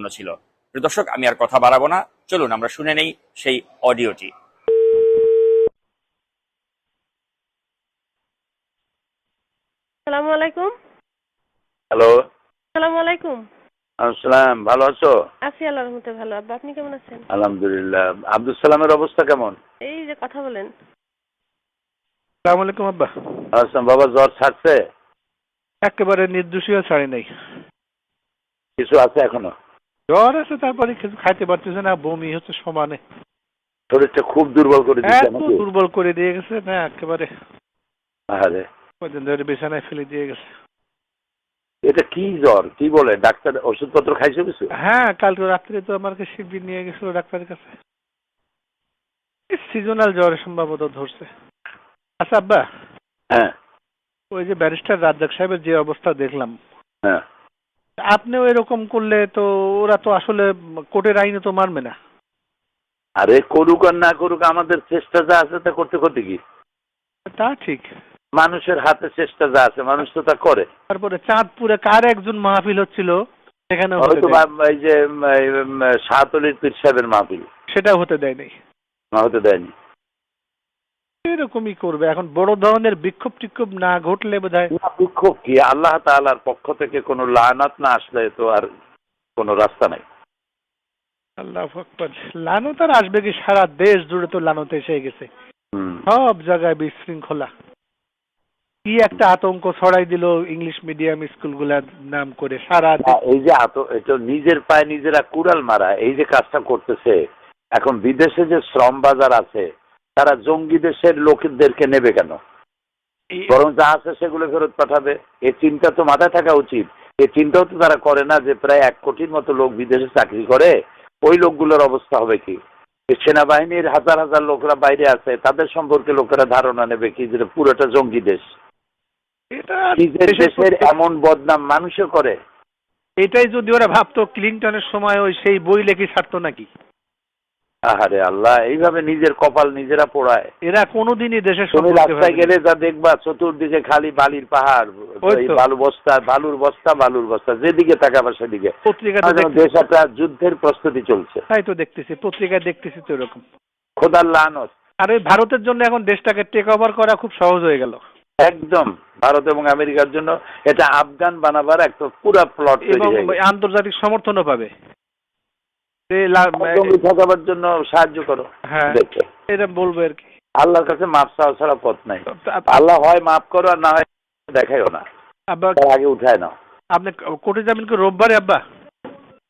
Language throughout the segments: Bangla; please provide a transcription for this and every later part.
গুরুত্বপূর্ণ ছিল। প্রিয় দর্শক, আমি আর কথা বাড়াবো না, চলুন আমরা শুনে নেই সেই অডিওটি। আসসালামু আলাইকুম। হ্যালো। আসসালামু আলাইকুম। আসসালাম, ভালো আছো? আছি আল্লাহর রহমতে ভালো। আব্বা আপনি কেমন আছেন? আলহামদুলিল্লাহ। আব্দুল সালামের অবস্থা কেমন? এই যে কথা বলেন। আসসালামু আলাইকুম আব্বা। আসলাম বাবা, জ্বর ছাড়ছে? একেবারে নির্দোষীয় ছাড়ি নাই। কিছু আছে এখনো? জ্বর আছে, তারপরে কিছু খাইতে পারতেছে না, বমি হচ্ছে সমানে। শরীরটা খুব দুর্বল করে দিচ্ছে এত নাকি? দুর্বল করে দিয়ে গেছে না, একেবারে আরে কদিন ধরে বিছানায় ফেলে দিয়ে গেছে। এটা কি জ্বর, কি বলে? ডাক্তার ওষুধপত্র খাইছো কিছু? হ্যাঁ, কালকে রাত্রে তো আমাকে শিবির নিয়ে গেছিল ডাক্তারের কাছে। সিজনাল জ্বর সম্ভবত ধরছে। আচ্ছা আব্বা, হ্যাঁ ওই যে ব্যারিস্টার রাজ্জাক সাহেবের যে অবস্থা দেখলাম, হ্যাঁ। আপনিও এরকম করলে তো ওরা তো আসলে কোর্টের আইনে তো মানবে না। আরে করুক আর না করুক, আমাদের চেষ্টা যা আছে তা করতে করতে কি? তা ঠিক। মানুষের হাতে চেষ্টা যা আছে মানুষ তো তা করে। তারপরে চাঁদপুরে কার একজন মাহফিল হচ্ছিল, সেখানে হয়তো এই যে শাহতলির পীর সাহেবের মাহফিল, সেটা হতে দেয় নাই। হতে দেয়নি। এরকমই করবে এখন, বড় ধরনের বিক্ষোভ টিক্ষোভ না ঘটলে বোধহয়। বিক্ষোভ কি? আল্লাহ তাআলার পক্ষ থেকে কোনো লানাত না আসলে তো আর কোনো রাস্তা নাই। আল্লাহু আকবার। লানত আর আসবে কি? সারা দেশ জুড়ে তো লানত এসে গেছে, হুম। সব জায়গায় বিশৃঙ্খলা। কি একটা আতঙ্ক ছড়াই দিল ইংলিশ মিডিয়াম স্কুলগুলার নাম করে সারা এই যে এটা নিজের পায়ে নিজেরা কুড়াল মারা, এই যে কাজটা করতেছে। এখন বিদেশে যে শ্রম বাজার আছে, তারা জঙ্গি দেশের লোকদেরকে নেবে কেন? বরং যা আছে সেগুলো ফেরত পাঠাবে। এই চিন্তা তো মাথায় থাকা উচিত। এই চিন্তাও তো তারা করে না যে প্রায় 1 কোটির মতো লোক বিদেশে চাকরি করে, ওই লোকগুলোর অবস্থা হবে কি? সেনাবাহিনীর হাজার হাজার লোকরা বাইরে আছে, তাদের সম্পর্কে লোকেরা ধারণা নেবে কি যে পুরোটা জঙ্গি দেশ। এটা নিজের দেশের এমন বদনাম মানুষও করে। এটাই যদি ওরা ভাবতো ক্লিনটনের সময় ওই সেই বই লেখি ছাড়তো নাকি? আহারে আল্লাহ, এইভাবে নিজের কপাল নিজেরা পোড়ায়। এরা কোনোদিনই দেশের তুমি সম্পর্কে রাস্তায় গেলে যা দেখবা, চতুর্দিকে খালি বালির পাহাড়, বালুর বস্তা, যেদিকে তাকাবা সেদিকে। পত্রিকাতে দেশ একটা যুদ্ধের প্রস্তুতি চলছে। তাই তো দেখতেছি, পত্রিকায় দেখতেছি তো এরকম। খোদার লানত। আর ওই ভারতের জন্য এখন দেশটাকে টেক ওভার করা খুব সহজ হয়ে গেল। একদম ভারত এবং আমেরিকার জন্য এটা আফগান বানাবার একটা পুরা প্লট এবং আন্তর্জাতিক সমর্থনও পাবে। ঠকাবার জন্য সাহায্য করো। হ্যাঁ, এটা বলবো আর কি। আল্লাহর কাছে মাপ চাওয়া ছাড়া পথ নাই। আল্লাহ হয় মাফ করো আর না হয় দেখাইও না। আব্বা আগে উঠায় নাও। আপনি কোর্টে যাবেন কি রোববারে আব্বা?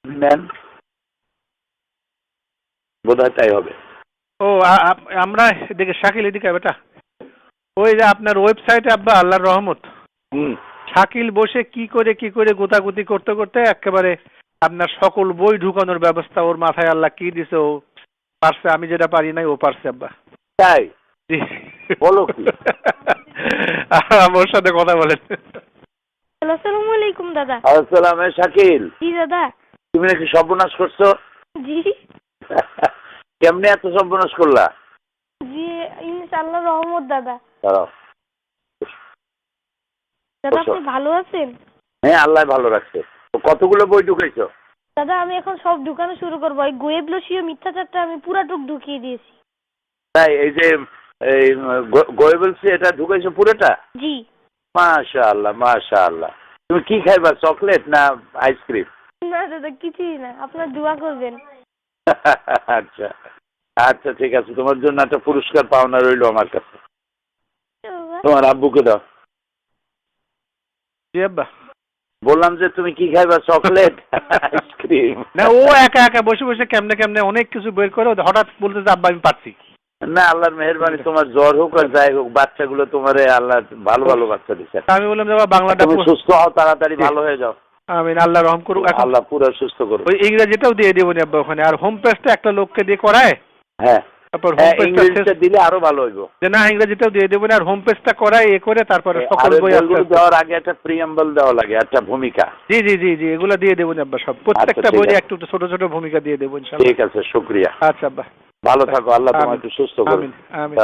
নেন, বোধহয় তাই হবে। ও আমরা এদিকে শাকিল এদিকে বেটা, ওই যে আপনার ওয়েবসাইটে আব্বা আল্লাহর রহমত, শাকিল বসে কি করে গোতাগুতি করতে করতে একেবারে আপনার সকল বই ঢুকানোর ব্যবস্থা ওর মাথায় আল্লাহ কি দিছে, ও পারছে। আমি যেটা পারি নাই ও পারছে আব্বা। তাই বলো কি? ওর সাথে কথা বলেন। আসসালামু আলাইকুম দাদা। আসসালাম। শাকিল, জি দাদা। তুমি নাকি সর্বনাশ করছো? জি কেমনে এত সর্বনাশ করলা? জি ইনশাআল্লাহ রহমত দাদা। দাঁড়াও। দাদা আপনি ভালো আছেন? হ্যাঁ, আল্লাহ ভালো রাখছে। কতগুলো বই ঢুকাইছো? দাদা আমি এখন সব ঢুকানো শুরু করবো। ওই গোয়েবলসীয় মিথ্যাচারটা আমি পুরাটুক ঢুকিয়ে দিয়েছি। তাই এই যে গোয়েবলসি এটা ঢুকাইছো পুরোটা? জি। মাশাআল্লাহ মাশাআল্লাহ। তুমি কি খাইবা, চকলেট না আইসক্রিম? না দাদা কিছুই না, আপনার দোয়া করবেন। আচ্ছা আচ্ছা, ঠিক আছে। তোমার জন্য একটা পুরস্কার পাওনা রইলো আমার কাছে। তোমার আব্বুকে দাও। জি আব্বা। বললাম যে তুমি কি খাইবা, চকলেট আইসক্রিম? না, ও একা একা বসে বসে কেমনে অনেক কিছু বের করে হঠাৎ বলতে যে আব্বা আমি পারছি না। আল্লাহর মেহেরবানি, তোমার জ্বর হোক আর যাই হোক, বাচ্চাগুলো তোমারে আল্লাহ ভালো ভালো বাচ্চা দিচ্ছে। আমি বললাম যে বাংলাটা তুমি সুস্থ হও, তাড়াতাড়ি ভালো হয়ে যাও। আমিন, আল্লাহ রহম করুক। আল্লাহ পুরো সুস্থ করুক। ওই ইংরেজিটাও দিয়ে দেবো আব্বা ওখানে, আর হোম পেজটা একটা লোককে দিয়ে করায়। হ্যাঁ, তারপর ইংরেজিটা দিলে আরো ভালো হইব। না, ইংরেজিটাও দিয়ে দেবো না, আর হোম পেজটা করায় এ করে তারপরে সকল বই দেওয়ার আগে একটা প্রিয়াম্বল দেওয়া লাগে, একটা ভূমিকা। জি জি জি জি, এগুলো দিয়ে দেবো আব্বা সব, প্রত্যেকটা বইয়ে একটু ছোট ছোট ভূমিকা দিয়ে দেবো ইনশাআল্লাহ। ঠিক আছে, শুকরিয়া। আচ্ছা আব্বা, ভালো থাকো। আল্লাহ তোমাকে সুস্থ করুন। আমিন আমিন।